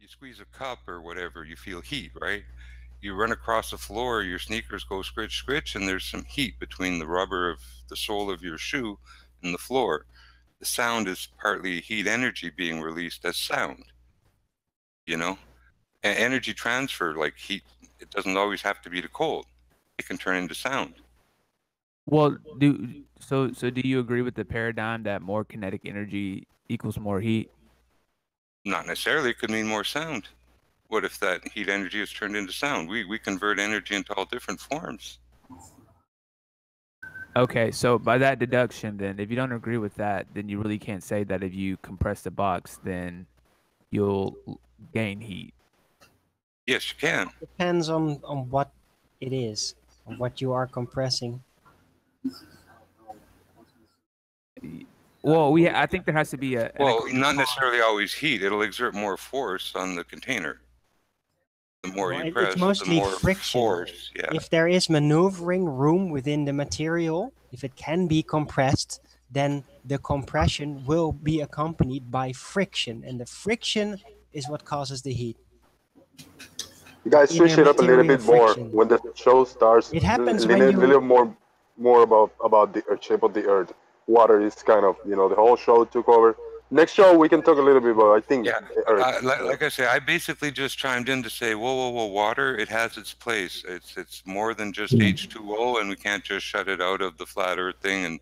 you squeeze a cup or whatever, you feel heat, right? You run across the floor, your sneakers go scritch, scritch, and there's some heat between the rubber of the sole of your shoe and the floor. The sound is partly heat energy being released as sound, you know? And energy transfer, like heat, it doesn't always have to be to cold. It can turn into sound. Well, so do you agree with the paradigm that more kinetic energy equals more heat? Not necessarily, it could mean more sound. What if that heat energy is turned into sound? We convert energy into all different forms. Okay, so by that deduction, then, if you don't agree with that, then you really can't say that if you compress the box, then you'll gain heat. Yes, you can. Depends on what it is, on what you are compressing. Well, I think there has to be well, not necessarily always heat. It'll exert more force on the container. The more you press, it's mostly the more friction. force. Yeah. If there is maneuvering room within the material, if it can be compressed, then the compression will be accompanied by friction, and the friction is what causes the heat. You guys switch it up a little bit more when the show starts. It happens a when you... little more about the shape of the earth. Water is kind of, you know, the whole show took over. Next show we can talk a little bit about, I think, yeah. earth. Like I say, I basically just chimed in to say, whoa, water, it has its place. It's more than just H2O, and we can't just shut it out of the flat earth thing. And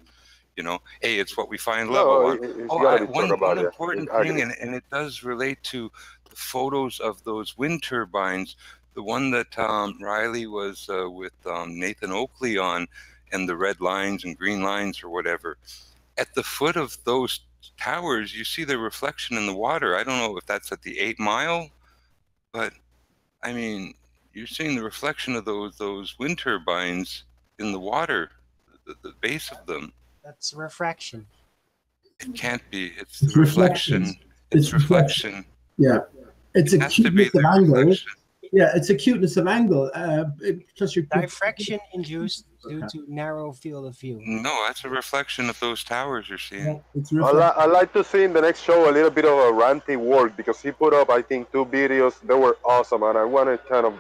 you know, hey, it's what we find level on. One important thing, and it does relate to the photos of those wind turbines. The one that Riley was with Nathan Oakley on, and the red lines and green lines or whatever. At the foot of those towers, you see the reflection in the water. I don't know if that's at the 8 Mile, but I mean, you're seeing the reflection of those wind turbines in the water, the base of them. That's refraction. It can't be. It's the reflection. It's reflection. Yeah. It's a cuteness of angle. Yeah, it's a cuteness of angle. Plus your diffraction induced due to narrow field of view. No, that's a reflection of those towers you're seeing. Yeah, I like to see in the next show a little bit of a ranty work, because he put up, I think, 2 videos. They were awesome, and I wanted kind of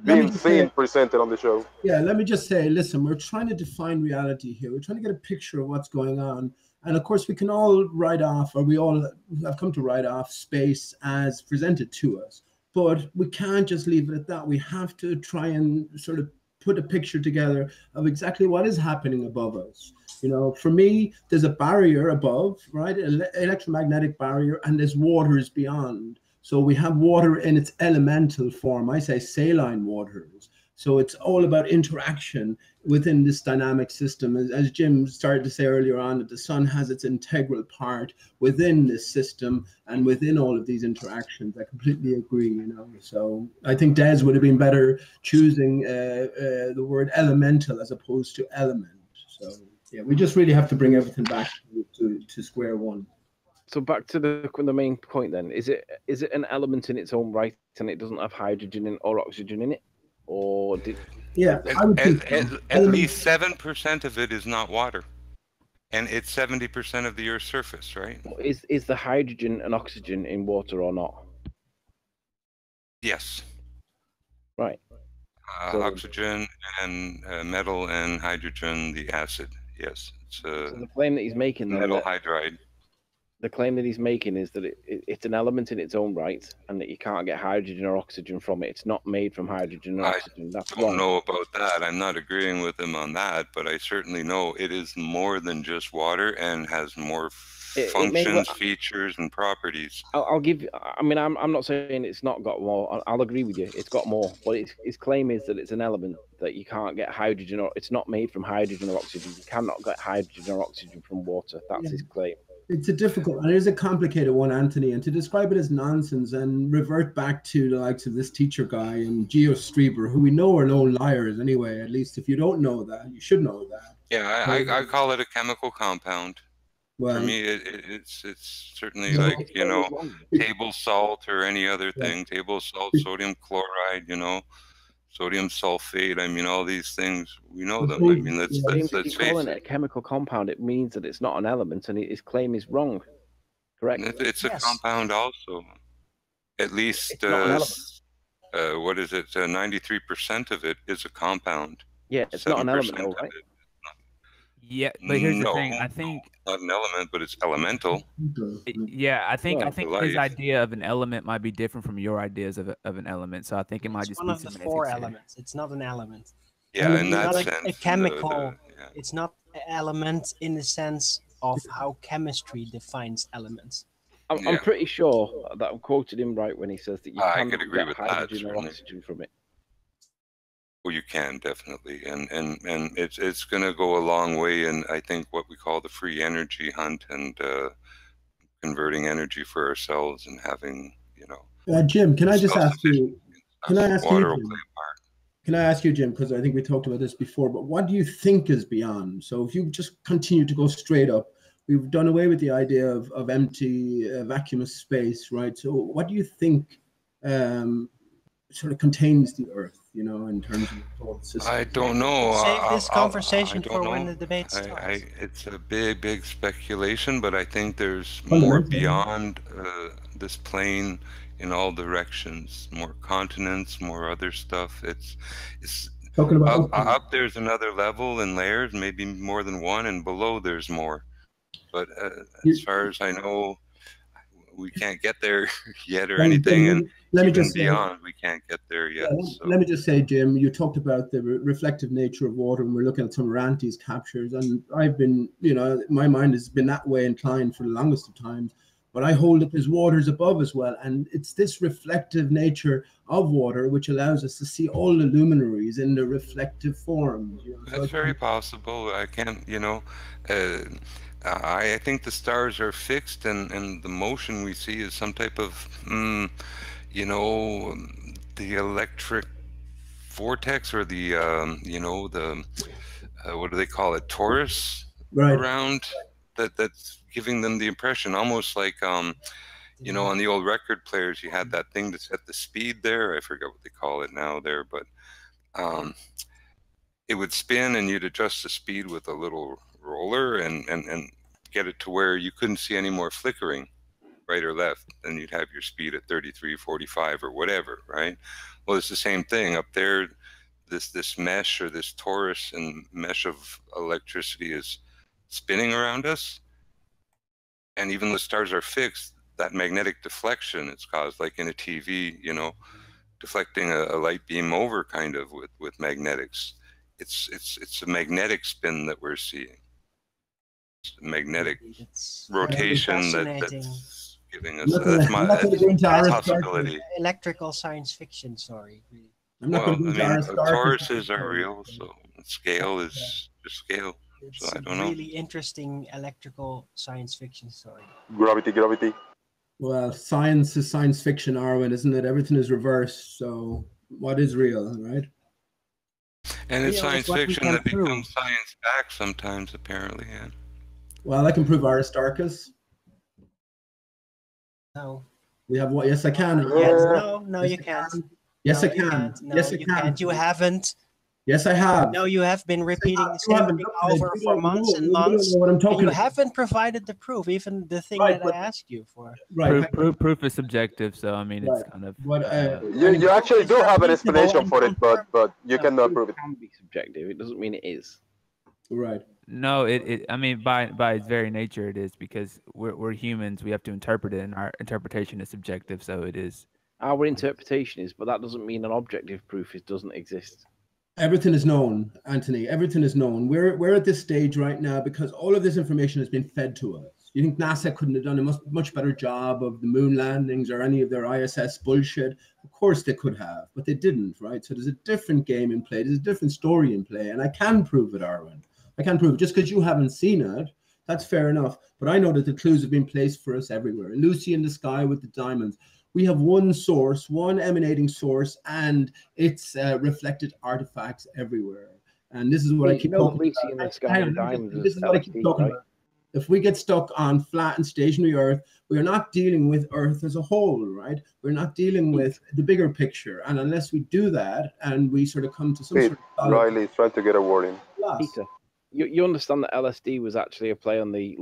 being seen presented on the show. Yeah, let me just say, listen, we're trying to define reality here. We're trying to get a picture of what's going on. And of course, we can all write off, or we all have come to write off space as presented to us. But we can't just leave it at that. We have to try and sort of put a picture together of exactly what is happening above us. You know, for me, there's a barrier above, right? An electromagnetic barrier, and there's waters beyond. So we have water in its elemental form. I say saline waters. So it's all about interaction within this dynamic system. As Jim started to say earlier on, that the sun has its integral part within this system and within all of these interactions. I completely agree, you know. So I think Des would have been better choosing the word elemental as opposed to element. So yeah, we just really have to bring everything back to square one. So back to the main point then, is it an element in its own right and it doesn't have hydrogen or oxygen in it? Or did... Yeah, at least 7% of it is not water, and it's 70% of the Earth's surface, right? Is the hydrogen and oxygen in water or not? Yes. Right. Oxygen and metal and hydrogen, the acid. Yes. So the claim that he's making, metal hydride. The claim that he's making is that it's an element in its own right, and that you can't get hydrogen or oxygen from it. It's not made from hydrogen or oxygen. That's don't know about that. I'm not agreeing with him on that, but I certainly know it is more than just water and has more functions, features, and properties. I'll give. I mean, I'm not saying it's not got more. I'll agree with you. It's got more, but his claim is that it's an element that you can't get hydrogen, or it's not made from hydrogen or oxygen. You cannot get hydrogen or oxygen from water. That's his claim. It's a difficult, and it is a complicated one, Anthony, and to describe it as nonsense and revert back to the likes of this teacher guy and Geo Streber, who we know are no liars anyway. At least if you don't know that, you should know that. Yeah, I call it a chemical compound. Well, for me, it's certainly like, you know, table salt or any other thing. Table salt, sodium chloride, you know, sodium sulfate. I mean, all these things, we know them. I mean, let's face calling it a chemical compound, it means that it's not an element, and his claim is wrong. Correct? It's a compound also. at least It's not an element. what is it? 93% of it is a compound. Yeah, it's not an element, 7% though, of right? it. Yeah, but here's the No, thing. I think not an element, but it's elemental. yeah, I think Well, his life. idea of an element might be different from your ideas of an element. So I think it might It's just one be of the semantics four here. elements. It's not an element. Yeah, in It's that not sense. a chemical. Yeah. It's not an element in the sense of how chemistry defines elements. I'm Yeah. pretty sure that I'm quoted him right when he says that you I cannot could agree get with that, hydrogen or certainly. oxygen from it. Well, you can definitely, and it's going to go a long way in, I think, what we call the free energy hunt, and converting energy for ourselves and having, you know. Jim, can I just ask you? Can I ask Water you? will Jim? play a part. Can I ask you, Jim? Because I think we talked about this before. But what do you think is beyond? So if you just continue to go straight up, we've done away with the idea of empty vacuumous space, right? So what do you think sort of contains the Earth? You know, in terms of the solar system. I don't know. Save this conversation I don't for know. when the debate starts. It's a big speculation, but I think there's Fundamentally. more beyond this plane in all directions. More continents, more other stuff. It's Talking about up there's another level and layers, maybe more than one, and below there's more. But as far as I know, we can't get there yet or anything, and let me even just say, beyond, we can't get there yet. So. Let me just say, Jim, you talked about the reflective nature of water, and we're looking at some of Ranti's captures, and I've been, you know, my mind has been that way inclined for the longest of times, but I hold up his waters above as well, and it's this reflective nature of water which allows us to see all the luminaries in the reflective form. You know? That's very possible. I can't, you know, I think the stars are fixed, and the motion we see is some type of, you know, the electric vortex, or the, you know, the, what do they call it, torus around, that's giving them the impression, almost like, you know, on the old record players, you had that thing to set the speed there. I forget what they call it now there, but it would spin, and you'd adjust the speed with a little roller, and get it to where you couldn't see any more flickering right or left, and you'd have your speed at 33, 45 or whatever, right? Well, it's the same thing up there. This mesh, or this torus and mesh of electricity, is spinning around us, and even though the stars are fixed, that magnetic deflection it's caused, like in a TV, you know, deflecting a light beam over, kind of, with magnetics. It's a magnetic spin that we're seeing. It's a magnetic rotation that's giving us. That's my possibility. Electrical science fiction, sorry. Well, I mean, Tauruses are real, so scale is just scale. It's so I don't a know. really interesting electrical science fiction story. Gravity. Well, science is science fiction, Arwen, isn't it? Everything is reversed. So what is real, right? And it's Real is science what we fiction can that prove. becomes science back sometimes, apparently. Yeah. Well, I can prove Aristarchus. No. We have what? Yes, I can. Yes, no, you can't. Yes, No, I you can. can't. No, Yes, I you can. can't. You haven't. Yes, I have. No, you have been repeating the You same haven't thing done it. over You for don't months know. and You don't months. know what I'm And talking you about. haven't provided the proof, even the thing Right, that but- I asked you for. Right. Proof is subjective, so I mean, it's Right. kind of. But, You actually do have an Reasonable explanation and for it, but you cannot prove it. It can be subjective. It doesn't mean it is. right. No, I mean, by its very nature, it is, because we're humans. We have to interpret it, and our interpretation is subjective, so it is. Our interpretation is, but that doesn't mean an objective proof doesn't exist. Everything is known, Anthony. Everything is known. We're at this stage right now because all of this information has been fed to us. You think NASA couldn't have done a much better job of the moon landings or any of their ISS bullshit? Of course they could have, but they didn't, right? So there's a different game in play. There's a different story in play, and I can prove it, Arwen. I can prove it. Just because you haven't seen it, that's fair enough. But I know that the clues have been placed for us everywhere. Lucy in the Sky with the diamonds. We have one source, one emanating source, and it's reflected artifacts everywhere. And this is what I keep talking Lucy in the Sky with diamonds. This is what I keep talking about. If we get stuck on flat and stationary Earth, we are not dealing with Earth as a whole, right? We're not dealing with the bigger picture. And unless we do that, and we sort of come to some sort of Riley is trying to get a word in. Peter. You understand that LSD was actually a play on the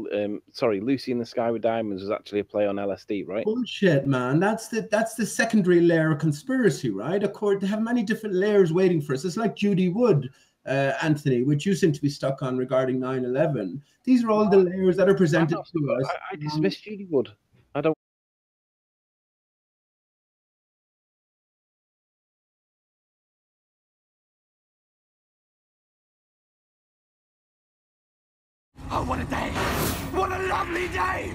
Lucy in the Sky with Diamonds was actually a play on LSD, right? Bullshit, man. That's the secondary layer of conspiracy, right? Of course, they have many different layers waiting for us. It's like Judy Wood, Anthony, which you seem to be stuck on regarding 9/11. These are all the layers that are presented to us. I dismiss Judy Wood. I don't. Oh, what a day! What a lovely day!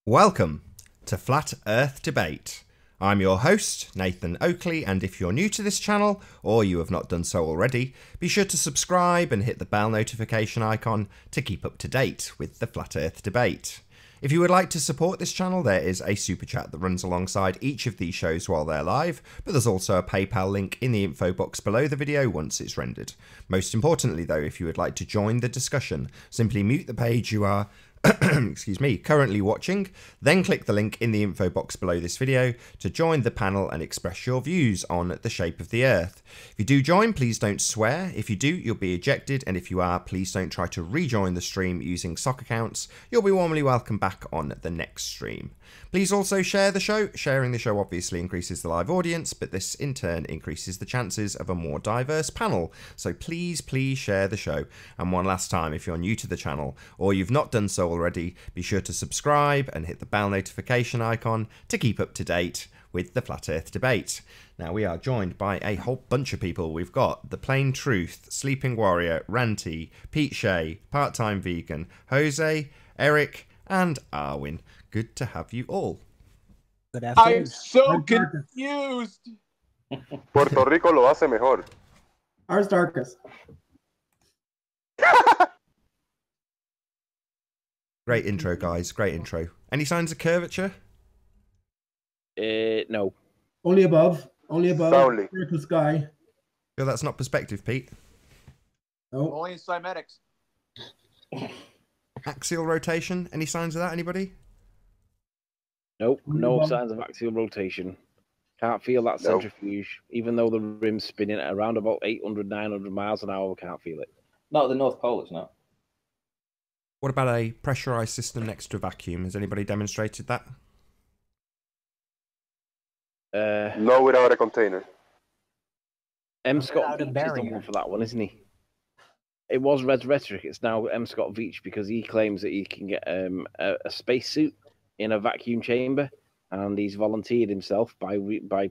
Welcome to Flat Earth Debate. I'm your host, Nathan Oakley, and if you're new to this channel, or you have not done so already, be sure to subscribe and hit the bell notification icon to keep up to date with the Flat Earth Debate. If you would like to support this channel, there is a super chat that runs alongside each of these shows while they're live, but there's also a PayPal link in the info box below the video once it's rendered. Most importantly though, if you would like to join the discussion, simply mute the page you are excuse me, currently watching, then click the link in the info box below this video to join the panel and express your views on the shape of the Earth. If you do join, please don't swear. If you do, you'll be ejected, and if you are, please don't try to rejoin the stream using sock accounts. You'll be warmly welcome back on the next stream. Please also share the show. Sharing the show obviously increases the live audience, but this in turn increases the chances of a more diverse panel. So please share the show. And one last time, if you're new to the channel or you've not done so already, be sure to subscribe and hit the bell notification icon to keep up to date with the Flat Earth Debate. Now we are joined by a whole bunch of people. We've got The Plain Truth, Sleeping Warrior, Ranty, Pete Shea, Part-Time Vegan, Jose, Eric, and Arwin. Good to have you all. Good afternoon. I'm so confused. Puerto Rico lo hace mejor. Ours darkest. Great intro, guys. Great intro. Any signs of curvature? No. Only above. Only above. Soundly. Vertical sky. Sure that's not perspective, Pete. No. Only in cymatics. Axial rotation? Any signs of that, anybody? Nope. No signs of axial rotation. Can't feel that centrifuge. Even though the rim's spinning at around about 800, 900 miles an hour, can't feel it. Not at the North Pole, it's not. What about a pressurized system next to a vacuum? Has anybody demonstrated that? No, without a container. M. Scott Without a Veach is the barrier. one for that one, isn't he? It was Red Rhetoric. It's now M. Scott Veach because he claims that he can get a spacesuit in a vacuum chamber, and he's volunteered himself by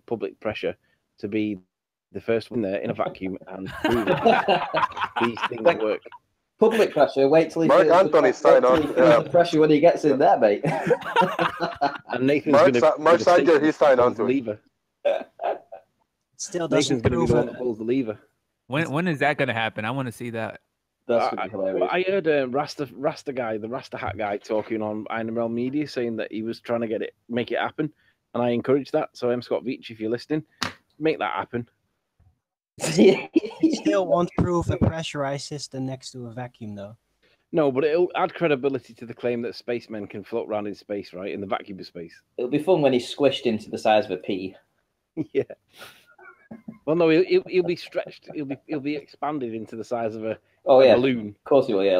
public pressure to be the first one there in a vacuum and prove these things work. Public pressure, wait till he Mark feels Anthony signed on. the pressure when he gets in there, mate. And Nathan's going to Mark Sanger, he signed on to it. lever. Still Nathan's doesn't going to be prove the one it. that pulls the lever. When is that going to happen? I want to see that. That's gonna be hilarious. I heard Rasta guy, the Rasta hat guy, talking on INML Media, saying that he was trying to make it happen, and I encouraged that. So M. Scott Veach, if you're listening, make that happen. He still won't prove a pressurized system next to a vacuum, though. No, but it'll add credibility to the claim that spacemen can float around in space, right? In the vacuum of space. It'll be fun when he's squished into the size of a pea. Yeah. Well, no, he'll be stretched. He'll be expanded into the size of a balloon. Of course he will. Yeah,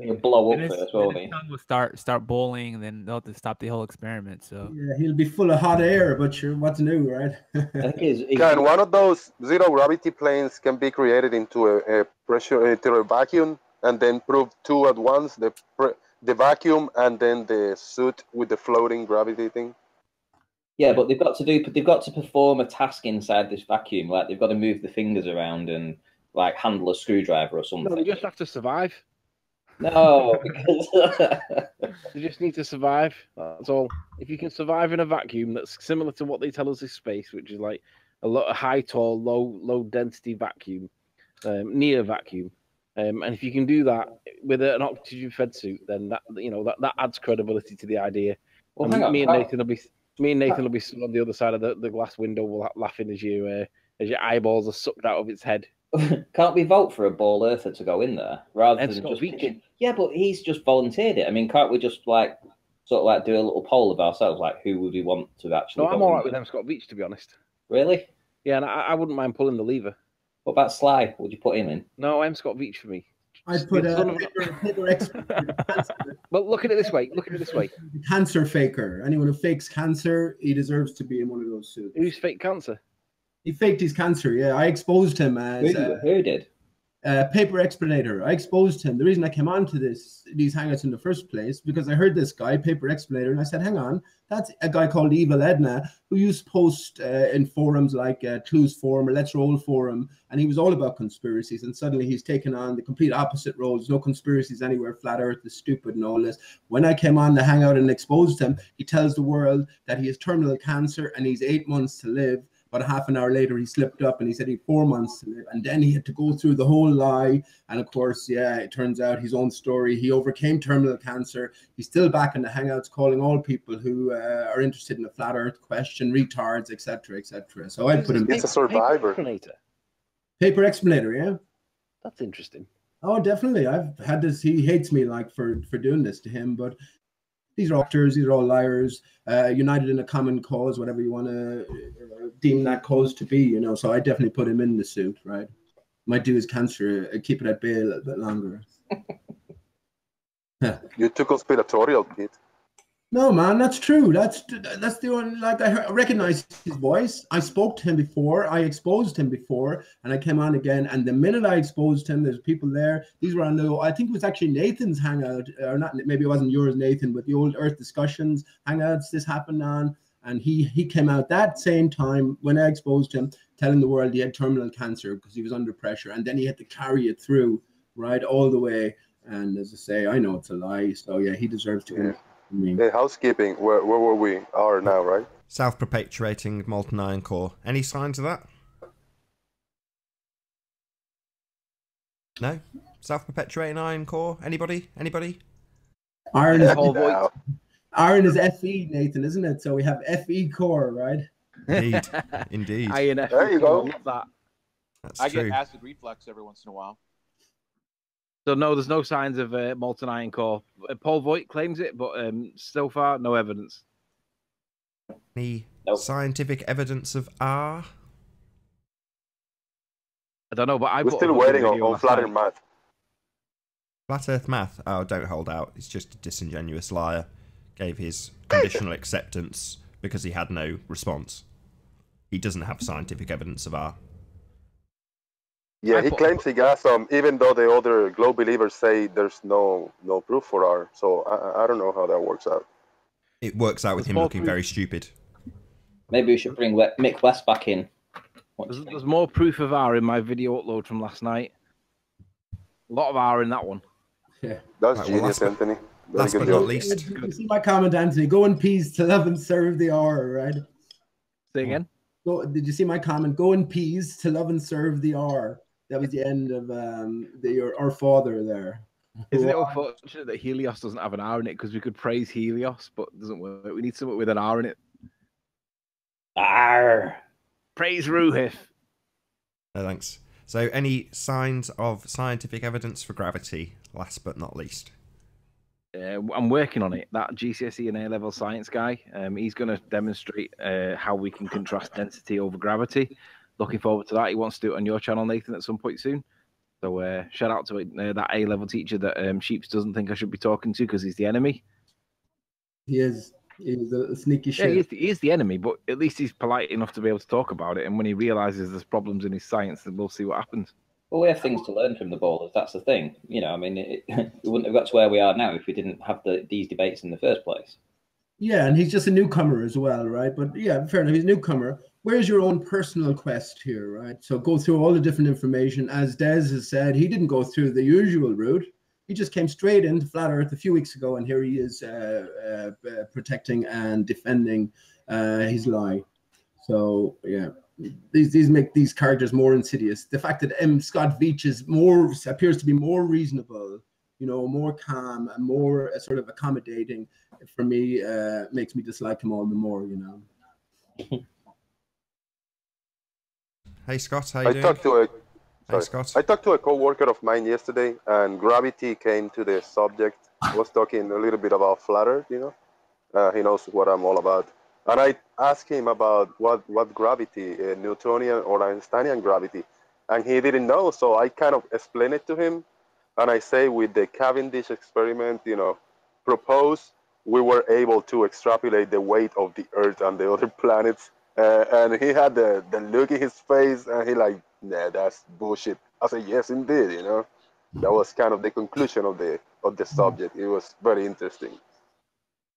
he'll blow up And first, won't he? his tongue will start boiling, and then they'll have to stop the whole experiment. So Yeah, he'll be full of hot air, but sure, what's new, right? I think he's Yeah, and one of those zero gravity planes can be created into a pressure into a vacuum, and then prove two at once: the vacuum and then the suit with the floating gravity thing. Yeah, but they've got to perform a task inside this vacuum. Like they've got to move the fingers around and like handle a screwdriver or something. No, they just have to survive. No, because They just need to survive. That's all. If you can survive in a vacuum that's similar to what they tell us is space, which is like a lot of high, tall, low density vacuum, near vacuum, and if you can do that with an oxygen fed suit, then that adds credibility to the idea. well, And hang on. me and Nathan will be stood on the other side of the glass window, laughing as your eyeballs are sucked out of its head. Can't we vote for a ball earther to go in there rather Ed than Scott just Veach. picking? Yeah, but he's just volunteered it. I mean, can't we just like sort of like do a little poll of ourselves, like who would we want to actually? No, I'm all right with M. Scott Beach, to be honest. Really? Yeah, and I wouldn't mind pulling the lever. What about Sly? Would you put him in? No, M. Scott Beach for me. I'd put a paper expert. But look at it this way. Look at it this way. Cancer faker. Anyone who fakes cancer, he deserves to be in one of those suits. Who's fake cancer? He faked his cancer. Yeah, I exposed him as who did? Paper explanator. I exposed him. The reason I came on to these hangouts in the first place because I heard this guy, Paper Explanator, and I said, "Hang on, that's a guy called Evil Edna who used to post in forums like Clues Forum or Let's Roll Forum, and he was all about conspiracies. And suddenly he's taken on the complete opposite role. There's no conspiracies anywhere. Flat Earth is stupid and all this. When I came on the hangout and exposed him, he tells the world that he has terminal cancer and he's 8 months to live. But half an hour later, he slipped up and he said he had 4 months to live. And then he had to go through the whole lie. And of course, yeah, it turns out his own story. He overcame terminal cancer. He's still back in the hangouts calling all people who are interested in the flat earth question, retards, etc., etc. So I put him. He's a survivor. Paper explanator, yeah. That's interesting. Oh, definitely. I've had this. He hates me like for doing this to him, but these are actors. These are all liars. United in a common cause, whatever you want to deem that cause to be, you know. So I definitely put him in the suit, right? Might do his cancer, keep it at bay a little bit longer. You too conspiratorial, Pete. No, man, that's true. That's the only, like, I recognized his voice. I spoke to him before. I exposed him before, and I came on again. And the minute I exposed him, there's people there. These were on the, I think it was actually Nathan's hangout, or not, maybe it wasn't yours, Nathan, but the old Earth discussions hangouts this happened on. And he came out that same time when I exposed him, telling the world he had terminal cancer because he was under pressure. And then he had to carry it through, right, all the way. And as I say, I know it's a lie. So, yeah, he deserves to win. Hey, housekeeping, where were we? Are now, right? Self-perpetuating molten iron core. Any signs of that? No? Self-perpetuating iron core? Anybody? Anybody? Iron is Iron is Fe, Nathan, isn't it? So we have Fe core, right? Indeed. Indeed. Iron Fe. There you go. That. That's I true. get acid reflux every once in a while. So no, there's no signs of molten iron core. Paul Voigt claims it, but so far, no evidence. Any scientific evidence of R? I don't know, but We're still waiting on flat earth math. Flat Earth math? Oh, don't hold out. He's just a disingenuous liar. Gave his conditional acceptance because he had no response. He doesn't have scientific evidence of R. Yeah, he claims he got some, even though the other globe believers say there's no proof for R. So I don't know how that works out. It works out with him looking very stupid. Maybe we should bring Mick West back in. There's more proof of R in my video upload from last night. A lot of R in that one. Yeah. That's right, genius, Anthony. Last but not least. You see my comment, Anthony. Go in peace to love and serve the R, right? Say again? Did you see my comment? Go in peace to love and serve the R. That was the end of our father there. Isn't it unfortunate that Helios doesn't have an R in it? Because we could praise Helios, but it doesn't work. We need something with an R in it. R. Praise Ruhif. No, thanks. So, any signs of scientific evidence for gravity, last but not least? I'm working on it. That GCSE and A-level science guy, he's going to demonstrate how we can contrast density over gravity. Looking forward to that. He wants to do it on your channel, Nathan, at some point soon. So shout out to that A-level teacher that Sheeps doesn't think I should be talking to because he's the enemy. He is a sneaky shit. Yeah, he is the enemy, but at least he's polite enough to be able to talk about it. And when he realizes there's problems in his science, then we'll see what happens. Well, we have things to learn from the bowlers. That's the thing. You know, I mean, we wouldn't have got to where we are now if we didn't have these debates in the first place. Yeah, and he's just a newcomer as well, right? But yeah, fair enough. He's a newcomer. Where's your own personal quest here, right? So go through all the different information. As Des has said, he didn't go through the usual route. He just came straight into Flat Earth a few weeks ago, and here he is protecting and defending his lie. So yeah, these make these characters more insidious. The fact that M. Scott Veach appears to be more reasonable, you know, more calm and more sort of accommodating, for me, makes me dislike him all the more, you know. Hey Scott, how you doing? I talked to a co-worker of mine yesterday, and gravity came to the subject. I was talking a little bit about flat Earth, you know, He knows what I'm all about. And I asked him about what gravity, Newtonian or Einsteinian gravity, and he didn't know. So I kind of explained it to him, and I say with the Cavendish experiment, propose, we were able to extrapolate the weight of the Earth and the other planets. And he had the look in his face, and he like, nah, that's bullshit. I said, yes, indeed. That was kind of the conclusion of the subject. It was very interesting.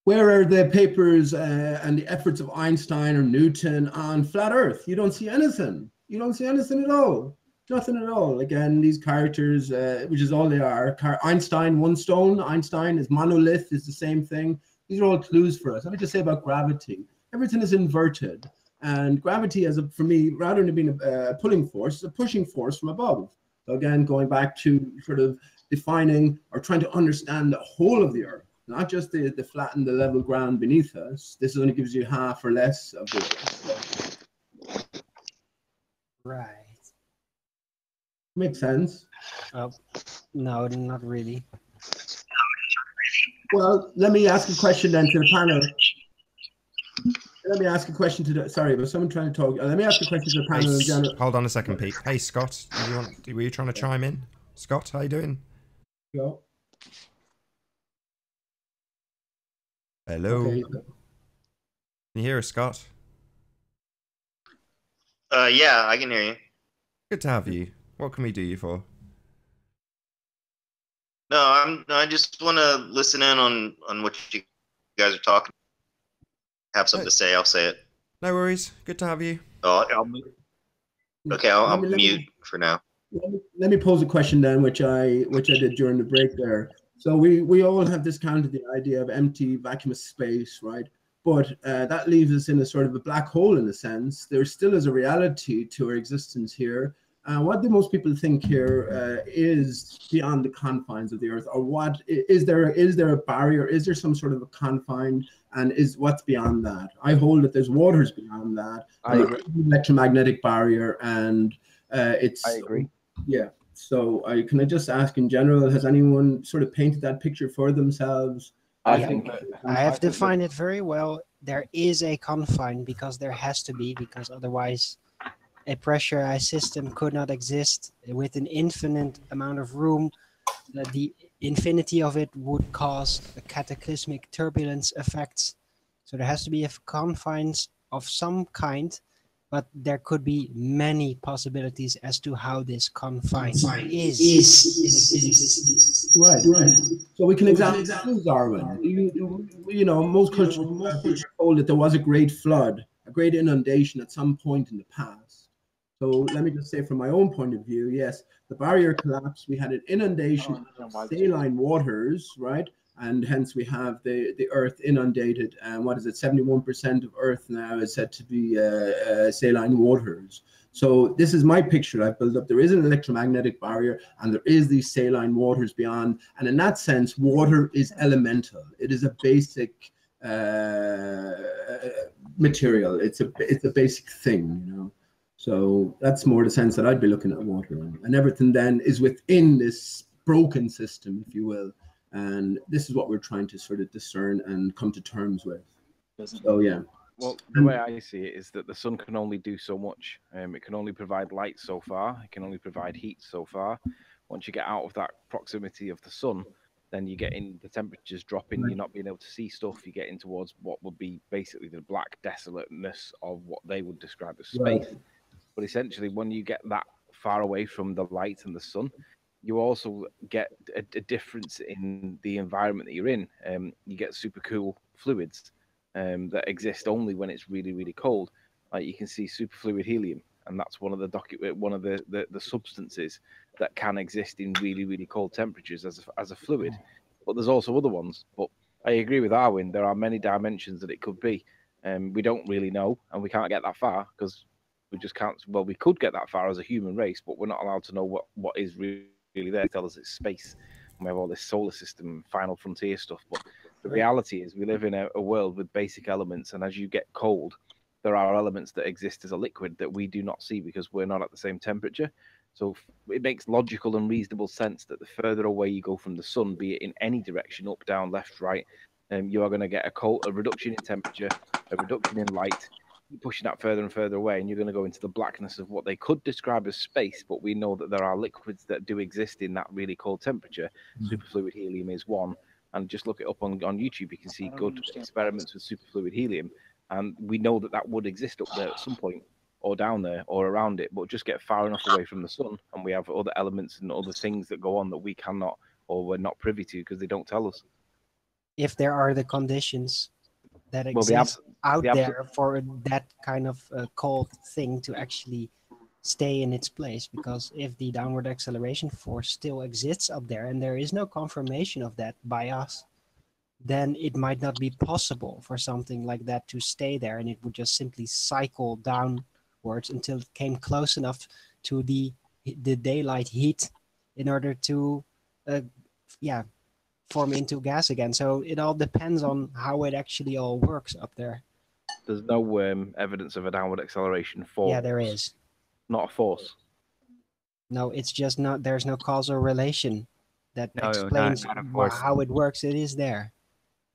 Where are the papers and the efforts of Einstein or Newton on flat Earth? You don't see anything. You don't see anything at all. Nothing at all. Again, these characters, which is all they are. Einstein, one stone. Einstein is monolith, is the same thing. These are all clues for us. Let me just say about gravity. Everything is inverted. And gravity, for me, rather than being a pulling force, is a pushing force from above. So again, going back to sort of defining or trying to understand the whole of the Earth, not just the flat and the level ground beneath us. This only gives you half or less of the Earth. Right. Makes sense. No, not really. Well, let me ask a question then to the panel. Let me ask a question to the. Sorry, was someone trying to talk? Let me ask a question to the panel in general. Hold on a second, Pete. Hey, Scott, were you trying to chime in? Scott, how you doing? Go. Hello. Okay. Can you hear us, Scott? Yeah, I can hear you. Good to have you. What can we do you for? No, I just want to listen in on what you guys are talking. Have something to say, I'll say it. No worries. Good to have you. I'll mute. Okay, I'll mute for now. Let me pose a question then, which I did during the break there. So we all have discounted the idea of empty vacuumous space, right? But that leaves us in a sort of a black hole in a sense. There still is a reality to our existence here. What do most people think here is beyond the confines of the Earth, or what is there a barrier? Is there some sort of a confine, and what's beyond that? I hold that there's waters beyond that. I agree. Electromagnetic barrier, and it's. I agree. Yeah. So can I just ask in general, has anyone sort of painted that picture for themselves? I think I have defined it very well. There is a confine because there has to be, because otherwise a pressurized system could not exist with an infinite amount of room. The infinity of it would cause a cataclysmic turbulence effects. So there has to be a confines of some kind, but there could be many possibilities as to how this confine is in existence. Right. So we can examine Darwin. Most cultures are told that there was a great flood, a great inundation at some point in the past. So let me just say from my own point of view, yes, the barrier collapsed. We had an inundation of saline waters, right? And hence we have the Earth inundated. And what is it? 71% of Earth now is said to be saline waters. So this is my picture I've built up. There is an electromagnetic barrier, and there is these saline waters beyond. And in that sense, water is elemental. It is a basic material. It's a basic thing, So that's more the sense that I'd be looking at water, and everything then is within this broken system, if you will. And this is what we're trying to sort of discern and come to terms with. So yeah. Well, the way I see it is that the sun can only do so much. It can only provide light so far. It can only provide heat so far. Once you get out of that proximity of the sun, then you get in, the temperatures dropping, you're not being able to see stuff, you get in towards what would be basically the black desolateness of what they would describe as space. Right. But essentially, when you get that far away from the light and the sun, you also get a difference in the environment that you're in. You get super cool fluids that exist only when it's really, really cold. Like you can see superfluid helium, and that's one of the substances that can exist in really, really cold temperatures as a fluid. But there's also other ones. But I agree with Arwin. There are many dimensions that it could be. We don't really know, and we can't get that far because we just can't. Well, we could get that far as a human race, but we're not allowed to know what is really there. They tell us it's space. And we have all this solar system, final frontier stuff. But the reality is we live in a world with basic elements, and as you get cold, there are elements that exist as a liquid that we do not see because we're not at the same temperature. So it makes logical and reasonable sense that the further away you go from the sun, be it in any direction, up, down, left, right, you are going to get a reduction in temperature, a reduction in light, pushing that further and further away, and you're going to go into the blackness of what they could describe as space, but we know that there are liquids that do exist in that really cold temperature. Superfluid helium is one, and just look it up on YouTube. You can see good experiments with superfluid helium, and we know that that would exist up there at some point, or down there, or around it, but just get far enough away from the sun, and we have other elements and other things that go on that we cannot, or we're not privy to because they don't tell us. If there are the conditions that exist out there for that kind of cold thing to actually stay in its place, because if the downward acceleration force still exists up there and there is no confirmation of that by us, then it might not be possible for something like that to stay there, and it would just simply cycle downwards until it came close enough to the daylight heat in order to form into gas again. So it all depends on how it actually all works up there. There's no evidence of a downward acceleration force. Yeah, there is. Not a force. No, it's just not. There's no causal relation that explains how it works. It is there.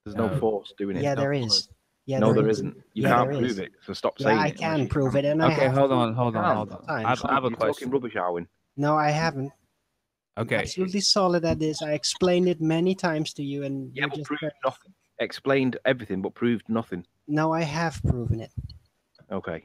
There's no force doing it. Yeah, there is. Yeah, no, there isn't. You can't prove it. So stop saying it. I can prove it, and okay, I hold on. I have a question. Talking rubbish, Arwin. No, I haven't. Okay. I'm absolutely solid at this. I explained it many times to you, and you just proved nothing. Explained everything, but proved nothing. No, I have proven it. Okay.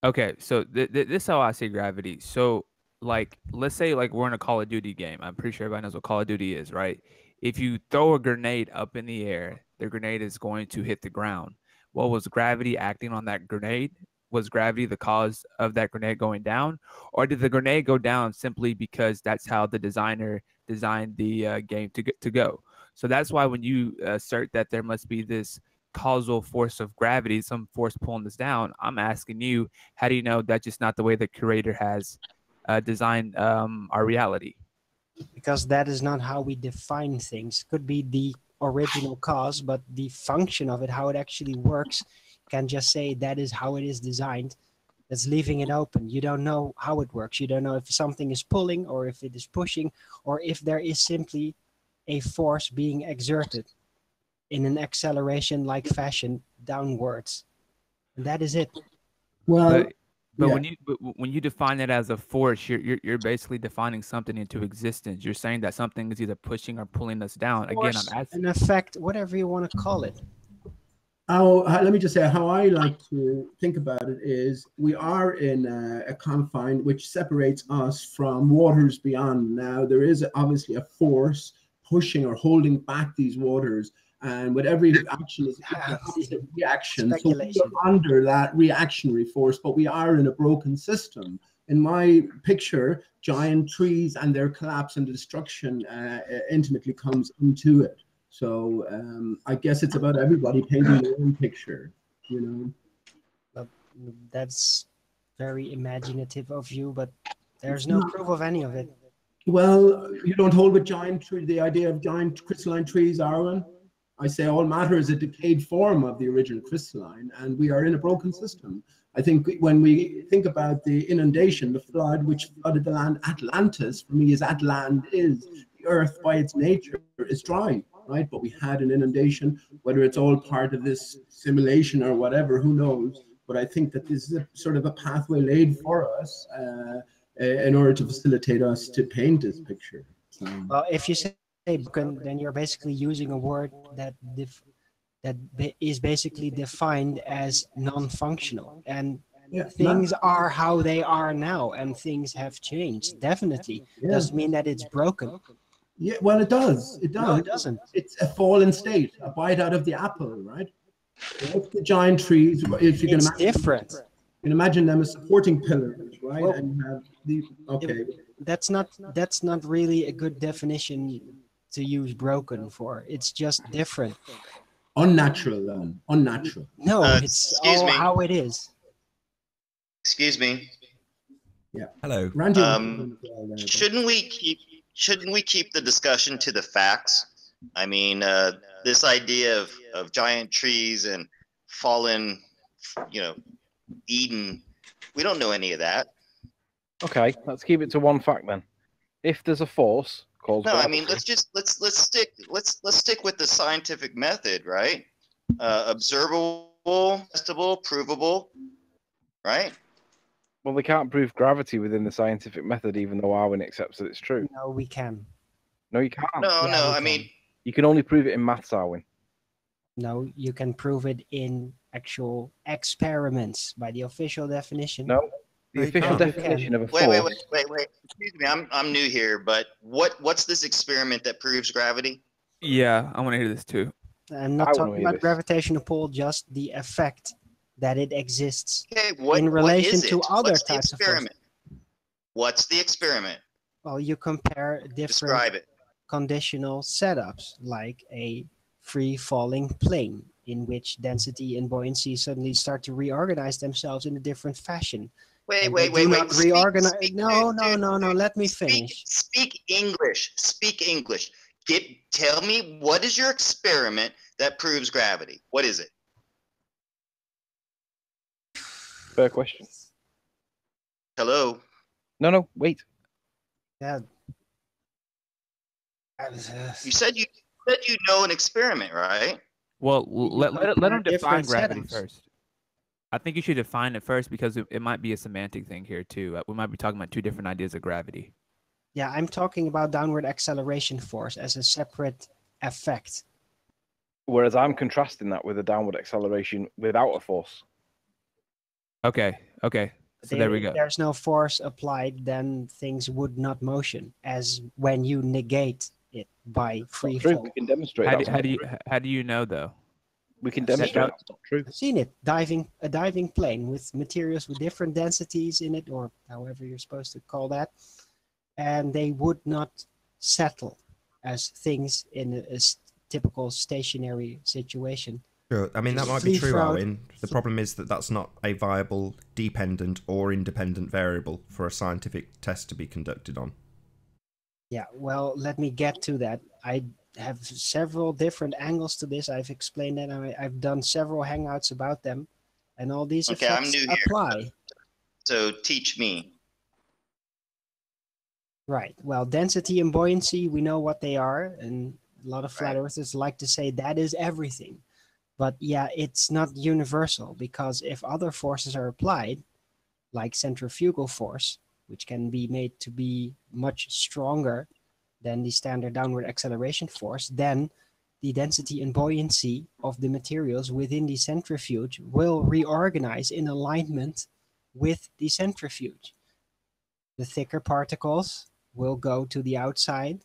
Okay, so this is how I see gravity. So, like, let's say like we're in a Call of Duty game. I'm pretty sure everybody knows what Call of Duty is, right? If you throw a grenade up in the air, the grenade is going to hit the ground. Well, was gravity acting on that grenade? Was gravity the cause of that grenade going down? Or did the grenade go down simply because that's how the designer designed the game to go? So that's why when you assert that there must be this causal force of gravity, some force pulling this down, I'm asking you, how do you know that's just not the way the curator has designed our reality? Because that is not how we define things. Could be the original cause, but the function of it, how it actually works, can just say that is how it is designed. That's leaving it open. You don't know how it works. You don't know if something is pulling or if it is pushing, or if there is simply a force being exerted in an acceleration-like fashion downwards. And that is it. Well, but when you define it as a force, you're basically defining something into existence. You're saying that something is either pushing or pulling us down. Again, I'm asking. An effect, whatever you want to call it. Let me just say how I like to think about it is we are in a confine which separates us from waters beyond. Now, there is obviously a force pushing or holding back these waters, and with every action is a reaction. So we are under that reactionary force, but we are in a broken system. In my picture, giant trees and their collapse and destruction intimately comes into it. So I guess it's about everybody painting their own picture, you know. That's very imaginative of you, but there's no proof of any of it. Well, you don't hold with the idea of giant crystalline trees, Arwen. I say all matter is a decayed form of the original crystalline, and we are in a broken system. I think when we think about the inundation, the flood, which flooded the land, Atlantis, for me, is Atlant is. The earth by its nature is dry, right? But we had an inundation, whether it's all part of this simulation or whatever, who knows? But I think that this is a sort of a pathway laid for us in order to facilitate us to paint this picture. So. Well, if you say broken, then you're basically using a word that is basically defined as non-functional, and things are how they are now, and things have changed. Definitely doesn't mean that it's broken. Yeah, well, it does. It does. No, it doesn't. It's a fallen state, a bite out of the apple, right? If the giant trees, if you can imagine, different. You can imagine them as supporting pillars, right? Well, and you have the That's not really a good definition to use broken for. It's just different. Unnatural, then. Unnatural. No, it's all how it is. Excuse me. Yeah. Hello. Shouldn't we keep the discussion to the facts? I mean, this idea of giant trees and fallen, Eden, we don't know any of that. Okay, let's keep it to one fact then. If there's a force called No, I gravity. mean let's stick with the scientific method, right? Observable, testable, provable, right? Well, they can't prove gravity within the scientific method, even though Arwin accepts that it's true. No, we can. No, you can't. No, Yeah, no. we I can. mean, You can only prove it in maths, Arwin. No, you can prove it in actual experiments by the official definition. No, the No, you official can't. definition of a wait, force. wait. Excuse me, I'm new here, but what's this experiment that proves gravity? Yeah, I want to hear this too. I'm not I wanna talking hear about this. gravitational pull, just the effect that it exists Okay, in what relation is it? to other What's the types of forces. experiment? What's the experiment? Well, you compare different Describe it. conditional setups, like a free falling plane, in which density and buoyancy suddenly start to reorganize themselves in a different fashion. Wait, And wait, they do wait, not wait. reorganize. Speak, No, dude, no, dude, no, no. dude. Let me finish. Speak English. Speak English. Tell me, what is your experiment that proves gravity? What is it? Fair question. Hello? No, wait. Yeah. You said you know an experiment, right? Well, let him define different gravity setups. first. I think you should define it first because it might be a semantic thing here too. We might be talking about two different ideas of gravity. Yeah, I'm talking about downward acceleration force as a separate effect. Whereas I'm contrasting that with a downward acceleration without a force. Okay. So there we go. If there's no force applied, then things would not motion, as when you negate it by free True. fall. We can demonstrate How that. how do you know though? We can demonstrate that's not true. I've seen it, a diving plane with materials with different densities in it, or however you're supposed to call that, and they would not settle as things in a typical stationary situation. Sure. I mean, that might Free be true, float. Arwin. The problem is that that's not a viable dependent or independent variable for a scientific test to be conducted on. Yeah, well, let me get to that. I have several different angles to this. I've explained that. I've done several hangouts about them, and all these Okay, I'm effects new here. apply. So teach me. Right. Well, density and buoyancy, we know what they are, and a lot of flat earthers like to say that is everything. But yeah, it's not universal, because if other forces are applied, like centrifugal force, which can be made to be much stronger than the standard downward acceleration force, then the density and buoyancy of the materials within the centrifuge will reorganize in alignment with the centrifuge. The thicker particles will go to the outside,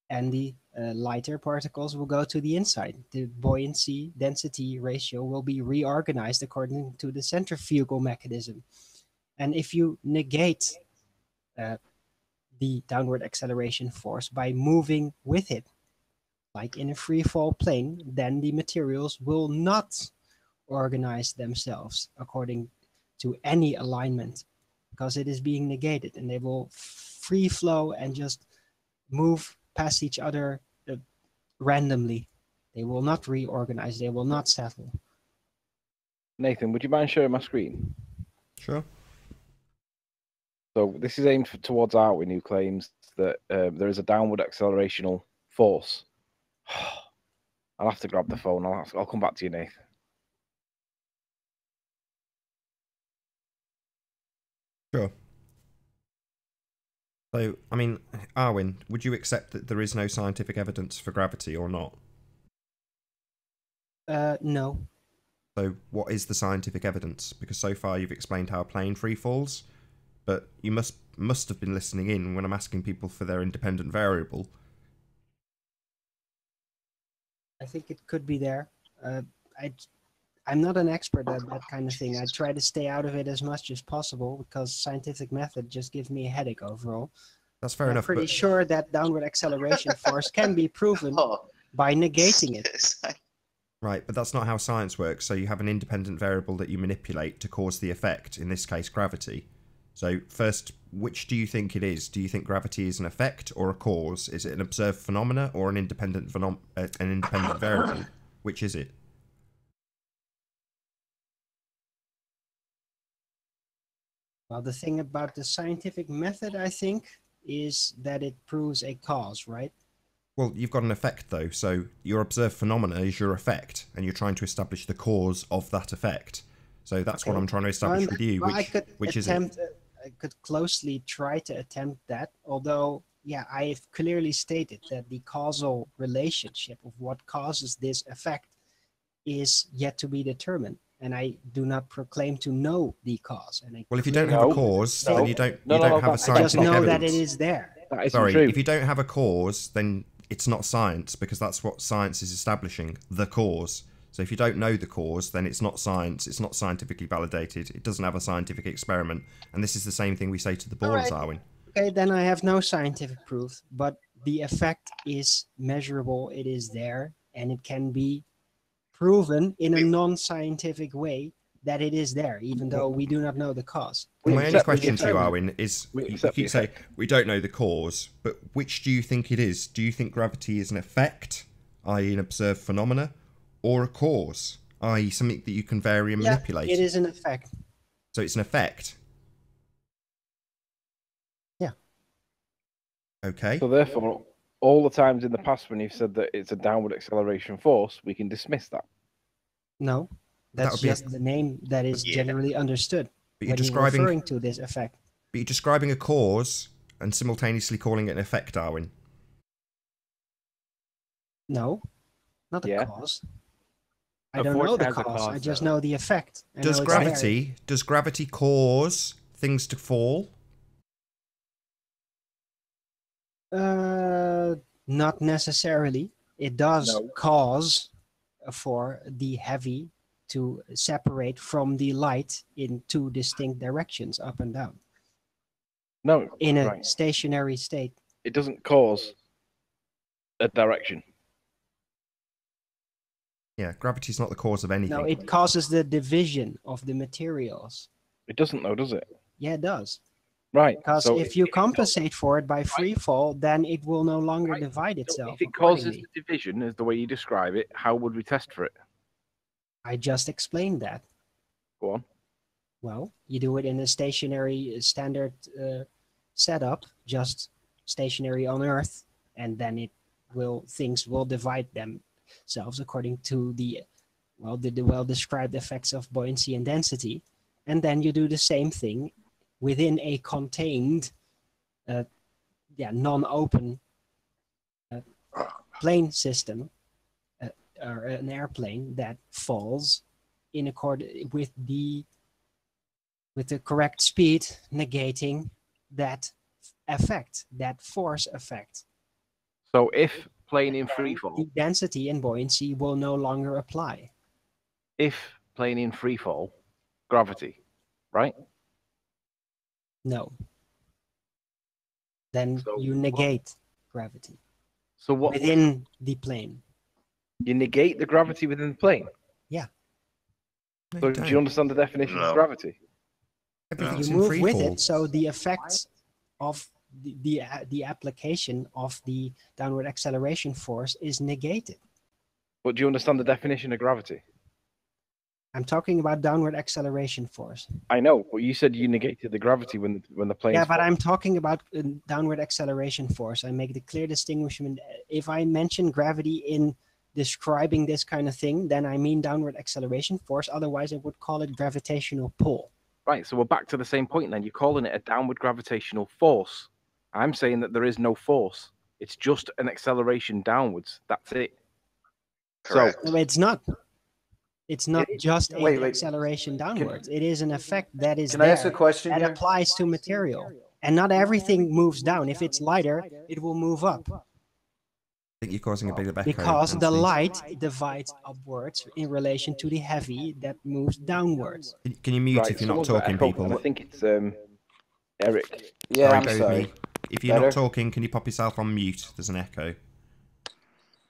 and the lighter particles will go to the inside. The buoyancy density ratio will be reorganized according to the centrifugal mechanism. And if you negate the downward acceleration force by moving with it, like in a free fall plane, then the materials will not organize themselves according to any alignment, because it is being negated, and they will free flow and just move past each other randomly. They will not reorganize, they will not settle. Nathan, would you mind sharing my screen? Sure. So this is aimed towards Arwin, who claims that there is a downward accelerational force. I'll have to grab the phone. I'll come back to you, Nathan. Sure. So, I mean, Arwin, would you accept that there is no scientific evidence for gravity or not? No. So, what is the scientific evidence? Because so far you've explained how a plane free falls, but you must have been listening in when I'm asking people for their independent variable. I think it could be there. I'm not an expert at that kind of thing. I try to stay out of it as much as possible, because scientific method just gives me a headache overall. That's fair enough. I'm pretty sure that downward acceleration force can be proven by negating it. Right, but that's not how science works. So you have an independent variable that you manipulate to cause the effect, in this case gravity. So first, which do you think it is? Do you think gravity is an effect or a cause? Is it an observed phenomena or an independent variable? Which is it? Well, the thing about the scientific method, I think, is that it proves a cause, right? Well, you've got an effect though, so your observed phenomena is your effect, and you're trying to establish the cause of that effect. So that's what I'm trying to establish with you. Which is it? I could closely try to attempt that, although, yeah, I've clearly stated that the causal relationship of what causes this effect is yet to be determined, and I do not proclaim to know the cause. And Well, if you don't have a cause, then you don't have a scientific I just know evidence. that it is there. Sorry, if you don't have a cause, then it's not science, because that's what science is establishing, the cause. So if you don't know the cause, then it's not science, it's not scientifically validated, it doesn't have a scientific experiment. And this is the same thing we say to the ballers, Arwin. Okay, then I have no scientific proof, but the effect is measurable, it is there, and it can be proven in a non-scientific way that it is there, even though we do not know the cause. Well, my only question to you, Arwin, is you keep saying we don't know the cause, but which do you think it is? Do you think gravity is an effect, i.e. an observed phenomena, or a cause, i.e. something that you can vary and manipulate? It is an effect. So it's an effect? Yeah. Okay. So therefore, all the times in the past when you've said that it's a downward acceleration force, we can dismiss that. No. That's just the name that is generally understood but you're when you're referring to this effect. But you're describing a cause and simultaneously calling it an effect, Darwin. No, not a cause. I don't know the cause. I just know the effect. Does gravity cause things to fall? Not necessarily. It does cause for the heavy to separate from the light in two distinct directions, up and down. No. In a stationary state. It doesn't cause a direction. Yeah, gravity is not the cause of anything. No, it causes the division of the materials. It doesn't, though, does it? Yeah, it does. Right. Because so if you compensate for it by free fall, then it will no longer divide itself. If it causes the division, as the way you describe it, how would we test for it? I just explained that. Go on. Well, you do it in a stationary standard setup, just stationary on Earth, and then things will divide themselves according to the well-described effects of buoyancy and density. And then you do the same thing within a contained, non-open plane system, or an airplane that falls in accord with the correct speed, negating that effect, that force effect. So if plane in free fall, the density and buoyancy will no longer apply. If plane in free fall, gravity, right? No. Then you negate gravity. So what within the plane? You negate the gravity within the plane? Yeah. So do you understand the definition of gravity? You move with it, so the effects of the application of the downward acceleration force is negated. But do you understand the definition of gravity? I'm talking about downward acceleration force. I know, but you said you negated the gravity when the plane. Yeah, but I'm talking about downward acceleration force. I make the clear distinguishment. If I mention gravity in describing this kind of thing, then I mean downward acceleration force. Otherwise, I would call it gravitational pull. Right, so we're back to the same point then. You're calling it a downward gravitational force. I'm saying that there is no force. It's just an acceleration downwards. That's it. Correct. So, no, it's not. It's not just an acceleration downwards. It is an effect that is Can I ask a question that here? applies to material. And not everything moves down. If it's lighter, it will move up. I think you're causing a bit of echo. Because the light divides upwards in relation to the heavy that moves downwards. Can you mute if you're not talking, people? I think it's Eric. Yeah, I'm sorry. If you're not talking, can you pop yourself on mute? There's an echo.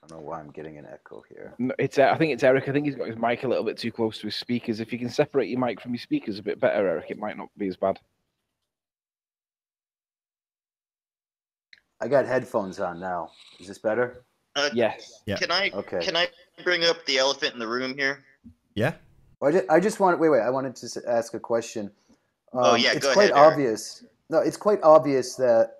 I don't know why I'm getting an echo here. No, I think it's Eric. I think he's got his mic a little bit too close to his speakers. If you can separate your mic from your speakers a bit better, Eric, it might not be as bad. I got headphones on now. Is this better? Yes. Yeah. Can I bring up the elephant in the room here? Yeah. Well, I just want wait. I wanted to ask a question. Oh yeah, it's go quite ahead. obvious. No, it's quite obvious that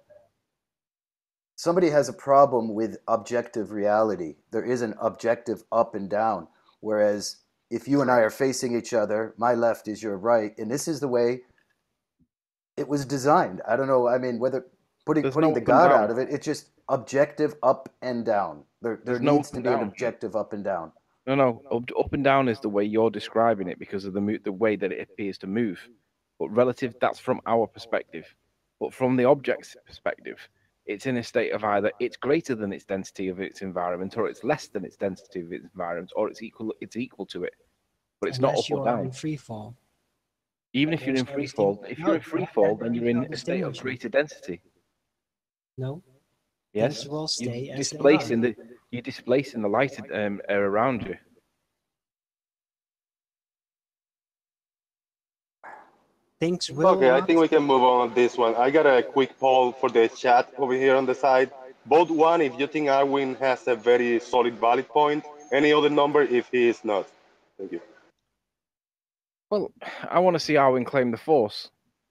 somebody has a problem with objective reality. There is an objective up and down. Whereas if you and I are facing each other, my left is your right, and this is the way it was designed. I don't know. I mean, whether putting the God out of it, it's just objective up and down. There needs to be an objective up and down. No. Up and down is the way you're describing it because of the way that it appears to move. But relative, that's from our perspective. But from the object's perspective, it's in a state of either it's greater than its density of its environment, or it's less than its density of its environment, or it's equal to it. But it's not up or down. In free fall. Even if you're in free fall, then you're in a state of greater density. No. Yes. Will stay you're displacing the light around you. Things will. Okay, I think we can move on this one. I got a quick poll for the chat over here on the side. Vote 1 if you think Arwin has a very solid valid point. Any other number if he is not. Thank you. Well, I want to see Arwin claim the force.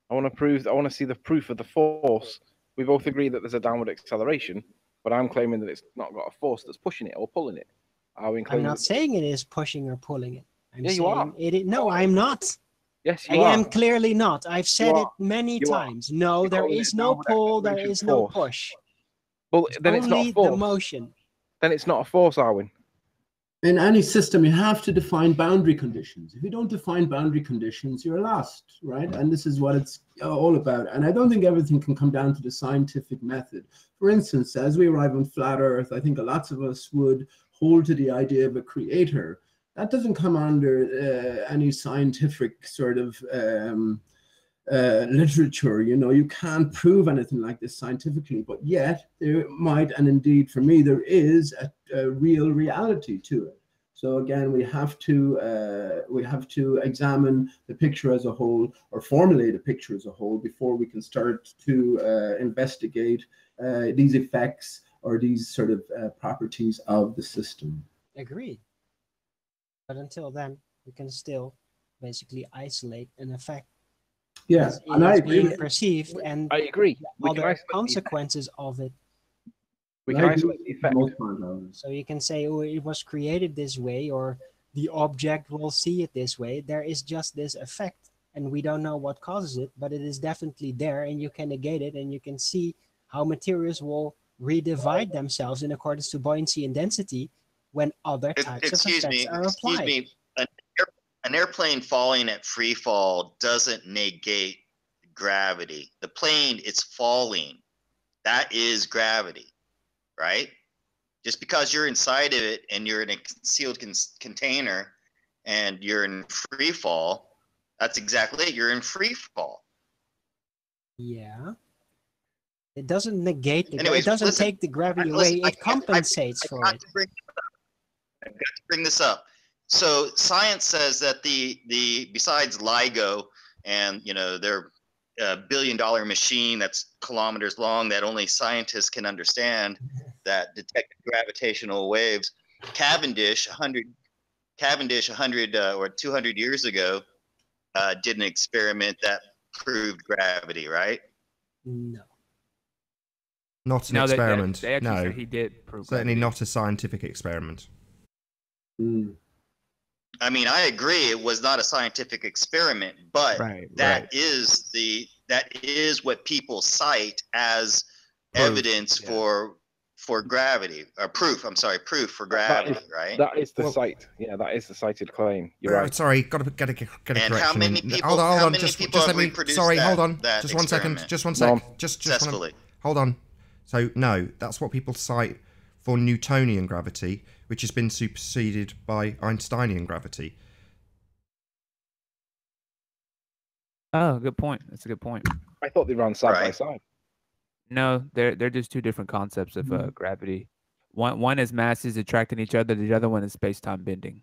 I want to see the proof of the force. We both agree that there's a downward acceleration, but I'm claiming that it's not got a force that's pushing it or pulling it. I'm not saying it is pushing or pulling it. Yeah, you are. No, I'm not. Yes, you are. I am clearly not. I've said it many times. No, there is no pull. There is no push. Well, then it's not a force. The motion. Then it's not a force, Arwin. In any system, you have to define boundary conditions. If you don't define boundary conditions, you're lost, right? And this is what it's all about. And I don't think everything can come down to the scientific method. For instance, as we arrive on flat Earth, I think lots of us would hold to the idea of a creator. That doesn't come under any scientific sort of literature. You know, you can't prove anything like this scientifically, but yet there might, and indeed for me, there is a real reality to it. So again, we have to examine the picture as a whole, or formulate a picture as a whole, before we can start to investigate these effects or these sort of properties of the system. Agreed. But until then, we can still basically isolate an effect. Yeah, and I agree. Being perceived, and I agree. Other consequences of it. We can isolate the effect. So you can say, oh, it was created this way, or the object will see it this way. There is just this effect, and we don't know what causes it, but it is definitely there, and you can negate it, and you can see how materials will redivide themselves in accordance to buoyancy and density when other types of effects are applied. Excuse me. An airplane falling at free fall doesn't negate gravity. The plane is falling. That is gravity, right? Just because you're inside of it and you're in a concealed container and you're in free fall, that's exactly it. You're in free fall. Yeah. It doesn't negate the Anyways, it doesn't listen, take the gravity away. It compensates for it. I've got to bring this up. So science says that the besides LIGO and their billion-dollar machine that's kilometers long that only scientists can understand that detect gravitational waves, Cavendish 100 or 200 years ago did an experiment that proved gravity, right? No. Not an experiment. No, he did prove certainly gravity. Not a scientific experiment. I mean, I agree it was not a scientific experiment, but that is what people cite as evidence for gravity, or proof. I'm sorry, proof for gravity, right? That is the site. Yeah, that is the cited claim. You're right. Sorry, got to get a correction. And how many people? Hold on. Just let me. Sorry, hold on. Just 1 second. Just 1 sec. Successfully. Hold on. So no, that's what people cite for Newtonian gravity, which has been superseded by Einsteinian gravity. Oh, good point. That's a good point. I thought they ran side by side. No, they're just two different concepts of gravity. One is masses attracting each other. The other one is space-time bending.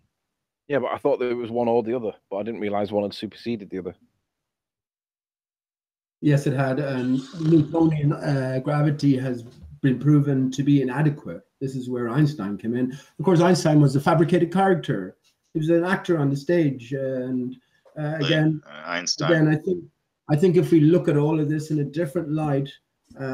Yeah, but I thought that it was one or the other, but I didn't realize one had superseded the other. Yes, it had. Newtonian gravity has been proven to be inadequate. This is where Einstein came in. Of course, Einstein was a fabricated character. He was an actor on the stage, and again, Einstein. I think if we look at all of this in a different light,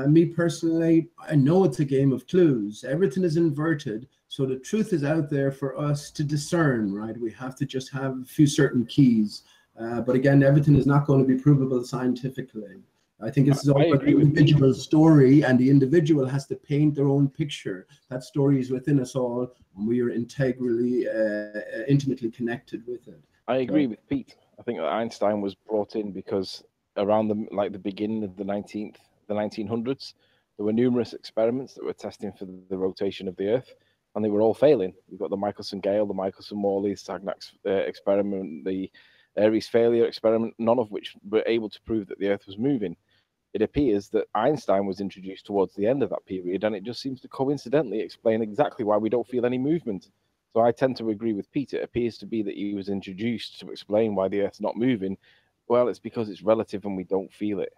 Me personally, I know it's a game of clues. Everything is inverted, so the truth is out there for us to discern, right? We have to just have a few certain keys. But again, everything is not going to be provable scientifically. I think this is all about the individual story, and the individual has to paint their own picture. That story is within us all, and we are integrally, intimately connected with it. I agree with Pete. I think that Einstein was brought in because around the beginning of the 1900s, there were numerous experiments that were testing for the rotation of the Earth, and they were all failing. You've got the Michelson-Gale, the Michelson-Morley, Sagnac experiment, the Aries failure experiment, none of which were able to prove that the Earth was moving. It appears that Einstein was introduced towards the end of that period, and it just seems to coincidentally explain exactly why we don't feel any movement. So I tend to agree with Peter. It appears to be that he was introduced to explain why the Earth's not moving. Well, it's because it's relative and we don't feel it.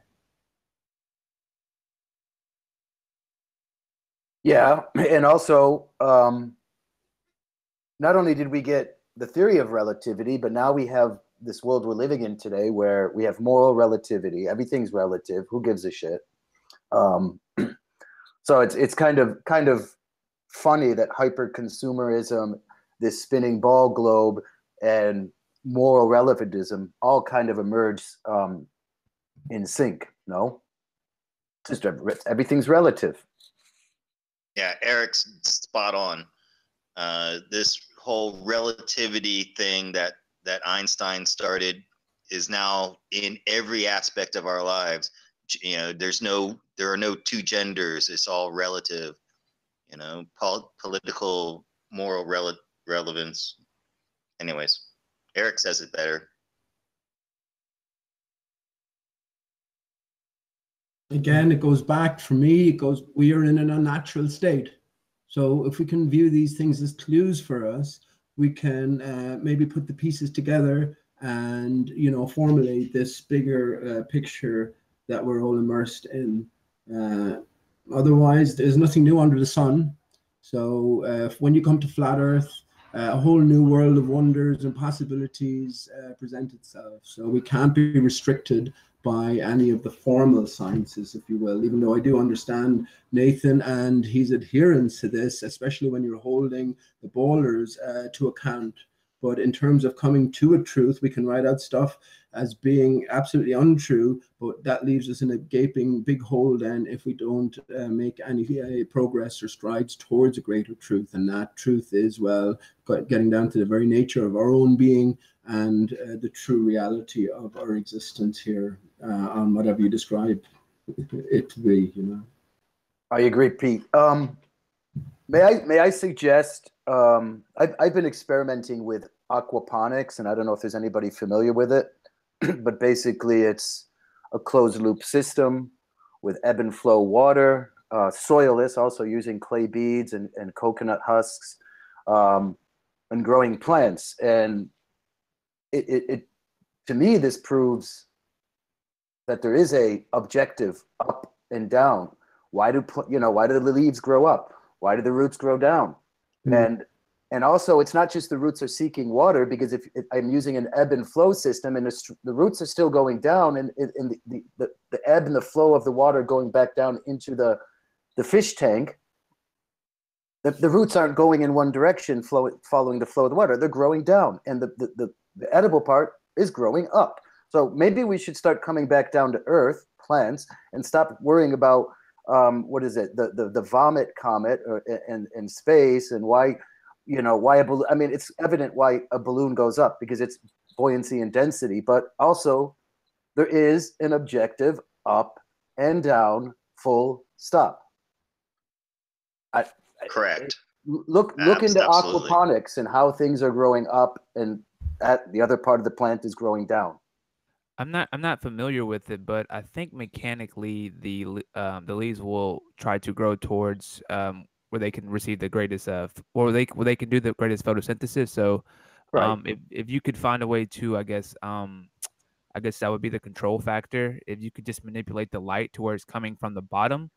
Yeah, and also, not only did we get the theory of relativity, but now we have this world we're living in today where we have moral relativity. Everything's relative. Who gives a shit? So it's kind of funny that hyper consumerism, this spinning ball globe, and moral relativism all kind of emerge in sync. No, just everything's relative. Yeah, Eric's spot on. This whole relativity thing that Einstein started is now in every aspect of our lives. You know, there are no two genders. It's all relative. You know, political, moral relevance. Anyways, Eric says it better. Again, it goes back for me. We are in an unnatural state. So if we can view these things as clues for us, we can maybe put the pieces together and, you know, formulate this bigger picture that we're all immersed in. Otherwise, there's nothing new under the sun. So when you come to Flat Earth, a whole new world of wonders and possibilities present itself. So we can't be restricted by any of the formal sciences, if you will, even though I do understand Nathan and his adherence to this, especially when you're holding the ballers to account. But in terms of coming to a truth, we can write out stuff as being absolutely untrue, but that leaves us in a gaping big hole then if we don't make any progress or strides towards a greater truth. And that truth is, well, getting down to the very nature of our own being and the true reality of our existence here on whatever you describe it to be, you know. I agree, Pete. May I suggest, I've been experimenting with aquaponics, and I don't know if there's anybody familiar with it, but basically it's a closed loop system with ebb and flow water, soilless, also using clay beads and coconut husks, and growing plants. And it to me, this proves that there is a objective up and down. Why do the leaves grow up? Why do the roots grow down? And also, it's not just the roots are seeking water, because if I'm using an ebb and flow system and the roots are still going down, and the ebb and the flow of the water going back down into the fish tank, the roots aren't going in one direction, following the flow of the water. They're growing down, and the edible part is growing up. So maybe we should start coming back down to earth, plants, and stop worrying about what is it, the vomit comet in space, and why a balloon. I mean, it's evident why a balloon goes up, because it's buoyancy and density, but also there is an objective up and down, full stop. Correct. Look into aquaponics and how things are growing up, and the other part of the plant is growing down. I'm not familiar with it, but I think mechanically the leaves will try to grow towards where they can receive the greatest or they can do the greatest photosynthesis. So right. If you could find a way to, I guess that would be the control factor. If you could just manipulate the light to where it's coming from the bottom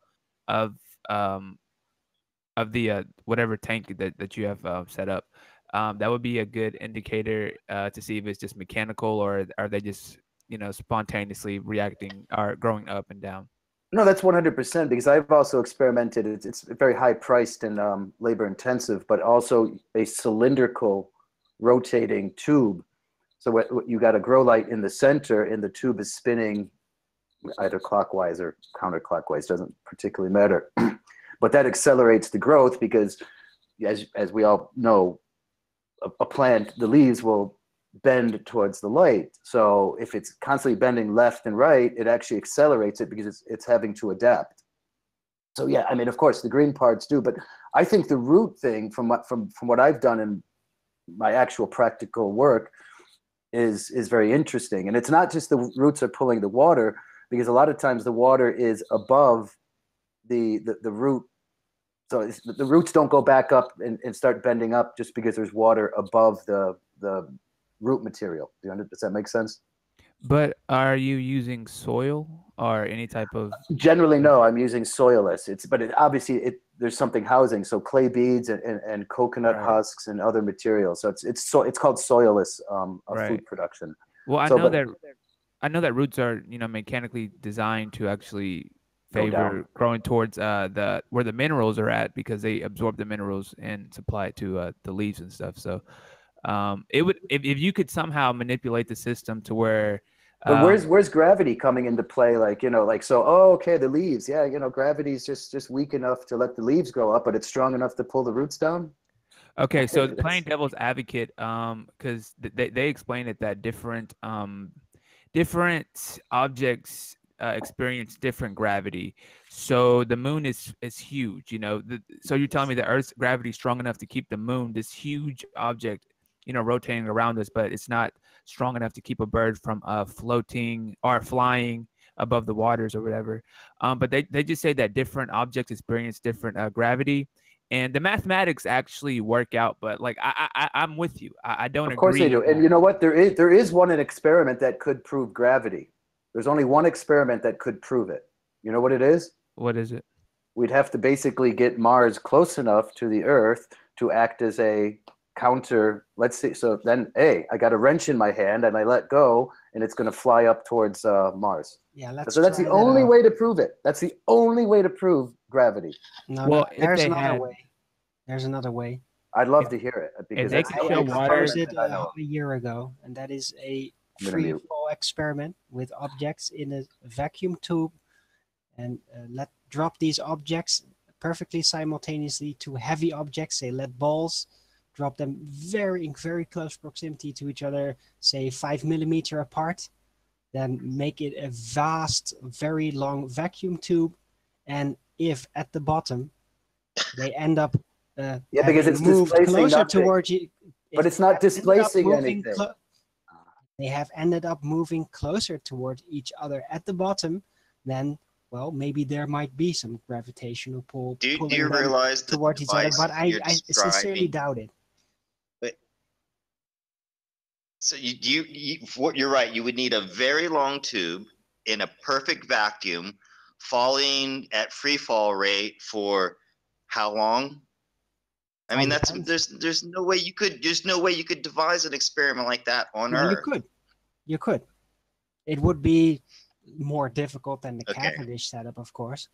of the whatever tank that you have set up, that would be a good indicator to see if it's just mechanical, or are they just spontaneously reacting or growing up and down. No, that's 100% because I've also experimented. It's very high priced and labor intensive, but also a cylindrical rotating tube. So what you got a grow light in the center, and the tube is spinning either clockwise or counterclockwise. Doesn't particularly matter, but that accelerates the growth because, as we all know, a plant, the leaves will bend towards the light. So if it's constantly bending left and right, it actually accelerates it because it's having to adapt. So yeah, I mean, of course, the green parts do, but I think the root thing from what I've done in my actual practical work is very interesting. And it's not just the roots are pulling the water, because a lot of times the water is above the root. So the roots don't go back up and start bending up just because there's water above the root material. Does that make sense? But are you using soil or any type of? Generally, no. I'm using soilless. Obviously there's something housing, so clay beads and coconut husks and other materials. So it's called soilless food production. Well, I know that roots are mechanically designed to actually favor growing towards where the minerals are at, because they absorb the minerals and supply it to the leaves and stuff. So it would, if you could somehow manipulate the system to where. But where's gravity coming into play? Okay, the leaves, gravity's just weak enough to let the leaves grow up, but it's strong enough to pull the roots down. Okay, so playing devil's advocate, because they explain it that different objects experience different gravity. So the moon is huge, so you're telling me the Earth's gravity is strong enough to keep the moon, this huge object, rotating around us, but it's not strong enough to keep a bird from floating or flying above the waters or whatever. But they just say that different objects experience different gravity. And the mathematics actually work out, but I'm with you. I don't agree. Of course they do. And you know what? There is an experiment that could prove gravity. There's only one experiment that could prove it. You know what it is? What is it? We'd have to basically get Mars close enough to the Earth to act as a counter. Let's see. So then, I got a wrench in my hand and I let go, and it's going to fly up towards Mars. Yeah, so that's the only way to prove it. That's the only way to prove gravity. No, there's another way. There's another way. I'd love to hear it, because I proposed it a year ago, and that is a free fall experiment with objects in a vacuum tube, and drop these objects perfectly simultaneously to heavy objects, say lead balls, drop them very, very close proximity to each other, say 5 millimeter apart, then make it a vast, very long vacuum tube, and if at the bottom they end up because it's displacing closer nothing. towards you, but it's not displacing anything. They have ended up moving closer toward each other at the bottom, then maybe there might be some gravitational pull. Do you realize towards each other? But I sincerely doubt it. But so you're right. You would need a very long tube in a perfect vacuum, falling at free fall rate for how long? I mean, there's no way you could devise an experiment like that on Earth. You could. It would be more difficult than the Cavendish setup, of course,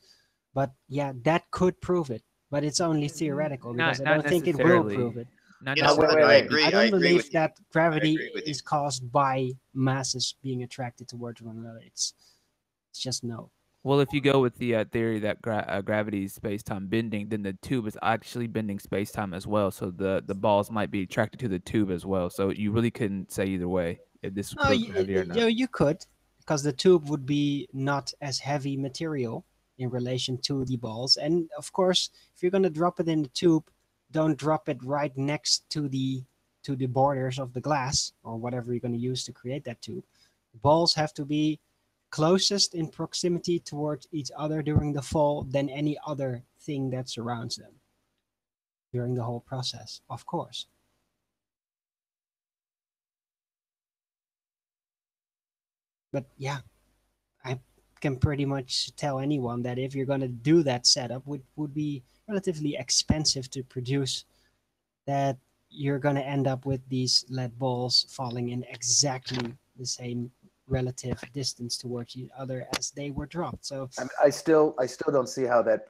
but yeah, that could prove it. But it's only theoretical, because I don't think it will prove it. I agree. I don't believe that gravity is caused by masses being attracted towards one another. It's just no. Well, if you go with the theory that gravity is space-time bending, then the tube is actually bending space-time as well. So the balls might be attracted to the tube as well. So you really couldn't say either way if this was gravity or not. You could, because the tube would be not as heavy material in relation to the balls. And of course, if you're going to drop it in the tube, don't drop it right next to the borders of the glass or whatever you're going to use to create that tube. The balls have to be closest in proximity towards each other during the fall than any other thing that surrounds them during the whole process, of course. But yeah, I can pretty much tell anyone that if you're going to do that setup, would be relatively expensive to produce, that you're going to end up with these lead balls falling in exactly the same relative distance towards each other as they were dropped. So I still don't see how that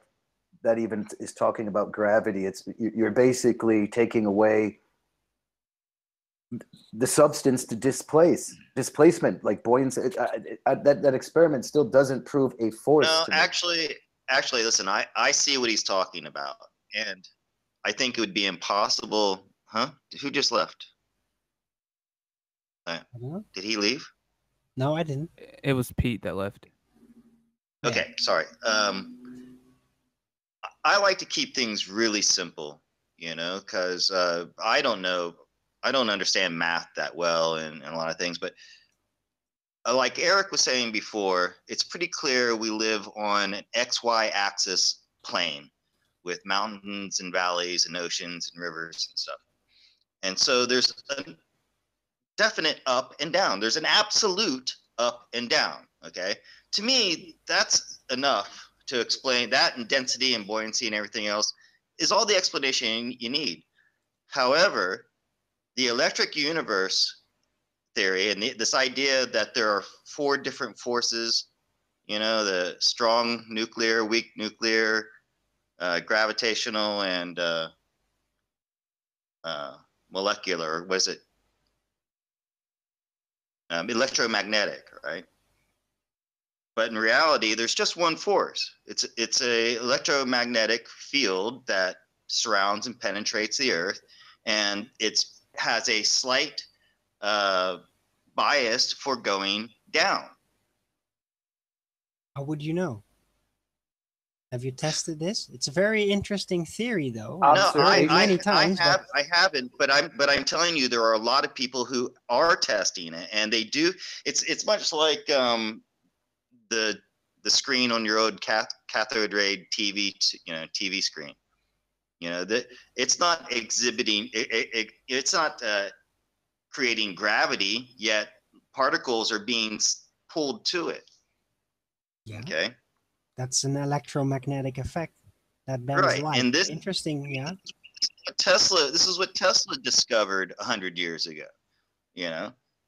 even is talking about gravity. You're basically taking away the substance to displacement, like buoyancy. That experiment still doesn't prove a force. No, to me. actually, listen. I see what he's talking about, and I think it would be impossible. Huh? Who just left? Did he leave? No, I didn't. It was Pete that left. Okay, sorry. I like to keep things really simple, because I don't understand math that well and a lot of things, but like Eric was saying before, it's pretty clear we live on an XY axis plane with mountains and valleys and oceans and rivers and stuff. And so there's a definite up and down. There's an absolute up and down, okay? To me, that's enough to explain that, and density and buoyancy and everything else is all the explanation you need. However, the electric universe theory and this idea that there are 4 different forces, the strong nuclear, weak nuclear, gravitational, and molecular, what is it? Electromagnetic, right? But in reality, there's just one force. It's a electromagnetic field that surrounds and penetrates the Earth, and it has a slight bias for going down. How would you know? Have you tested this? It's a very interesting theory, though. No, many times. I haven't, but I'm telling you, there are a lot of people who are testing it, and they do. It's much like the screen on your old cathode ray TV, TV screen. That it's not exhibiting. It's not creating gravity, yet particles are being pulled to it. Yeah. Okay. That's an electromagnetic effect that bends light. And this interesting, yeah. This is what Tesla discovered 100 years ago,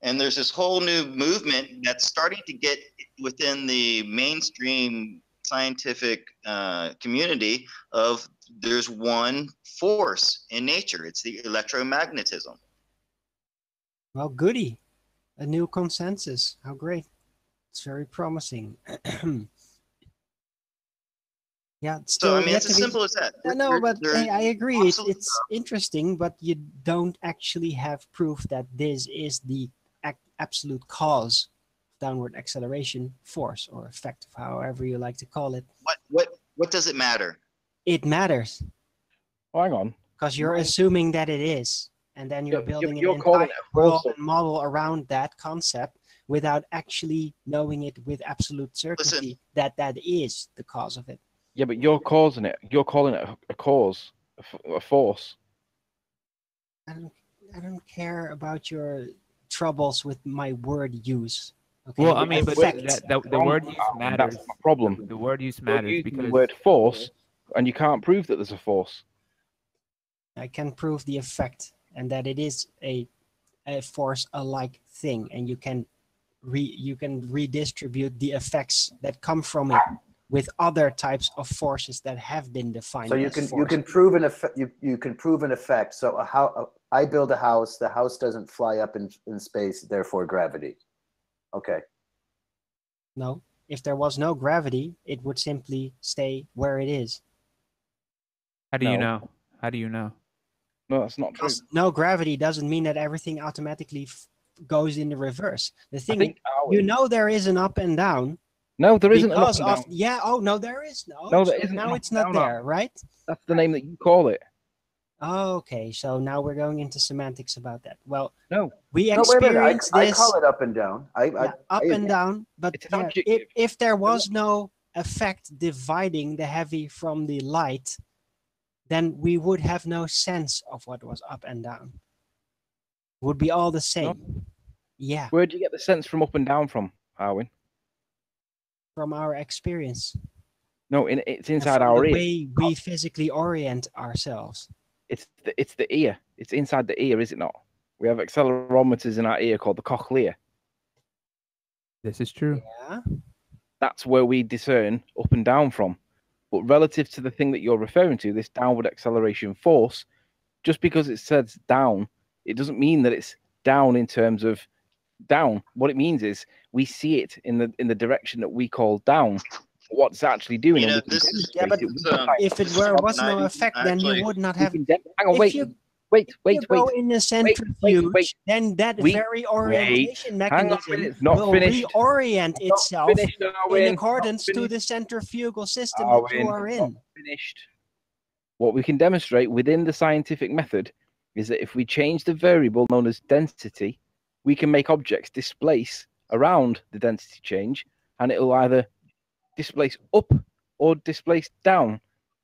And there's this whole new movement that's starting to get within the mainstream scientific community of there's one force in nature. It's the electromagnetism. Well, goody. A new consensus. How great. It's very promising. Yeah, so I mean, it's as simple as that. No, but hey, I agree. It's interesting, but you don't actually have proof that this is the absolute cause of downward acceleration, force, or effect, however you like to call it. What does it matter? It matters. Oh, hang on. Because you're assuming that it is, and then you're building an entire world and model around that concept without actually knowing it with absolute certainty that is the cause of it. Yeah, but you're causing it. You're calling it a cause, a force. I don't care about your troubles with my word use. Okay? Well, I mean, but the word use matters. That's my problem. The word use matters because the word force, and you can't prove that there's a force. I can prove the effect, and that it is a force-alike thing, and you can redistribute the effects that come from it with other types of forces that have been defined. So you can prove an effect. You can prove an effect. So I build a house. The house doesn't fly up in space. Therefore, gravity. Okay. No, if there was no gravity, it would simply stay where it is. How do you know? How do you know? No, that's not true. No gravity doesn't mean that everything automatically goes in the reverse. The thing, there is an up and down. No, there isn't. Because of oh no, there is no. No, there isn't. Now it's not there, right? That's the name that you call it. Okay, so now we're going into semantics about that. Well, no, we experience this. I call it up and down. Up and down, but if there was no effect dividing the heavy from the light, then we would have no sense of what was up and down. Would be all the same. No. Yeah. Where do you get the sense from up and down from, Arwin? From our experience. No, it's inside our ear. The way we physically orient ourselves. It's the ear. It's inside the ear, is it not? We have accelerometers in our ear called the cochlea. This is true. Yeah. That's where we discern up and down from. But relative to the thing that you're referring to, this downward acceleration force, just because it says down, it doesn't mean that it's down in terms of down. What it means is we see it in the direction that we call down. What it's actually doing, You know, and we can this is, Yeah, but if it was no effect, then you would not have. hang on, If wait, you wait, go in the centrifuge, then that Wait, very orientation mechanism it's not will finished. reorient itself finished, in Darwin. accordance Not to the centrifugal system Darwin, that you are in. Finished. What we can demonstrate within the scientific method is that if we change the variable known as density, we can make objects displace around the density change, and it'll either displace up or displace down.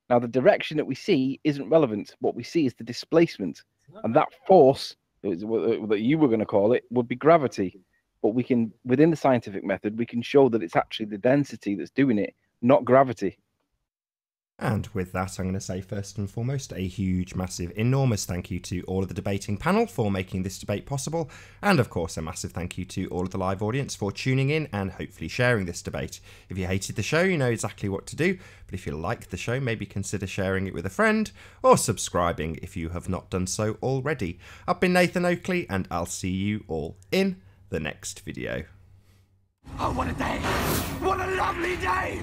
Now, the direction that we see isn't relevant. What we see is the displacement, and that force that you were going to call it would be gravity. But we can, within the scientific method, we can show that it's actually the density that's doing it, not gravity. And with that, I'm going to say first and foremost a huge, massive, enormous thank you to all of the debating panel for making this debate possible, and of course a massive thank you to all of the live audience for tuning in and hopefully sharing this debate. If you hated the show, you know exactly what to do, but if you liked the show, maybe consider sharing it with a friend, or subscribing if you have not done so already. I've been Nathan Oakley, and I'll see you all in the next video. Oh, what a day! What a lovely day!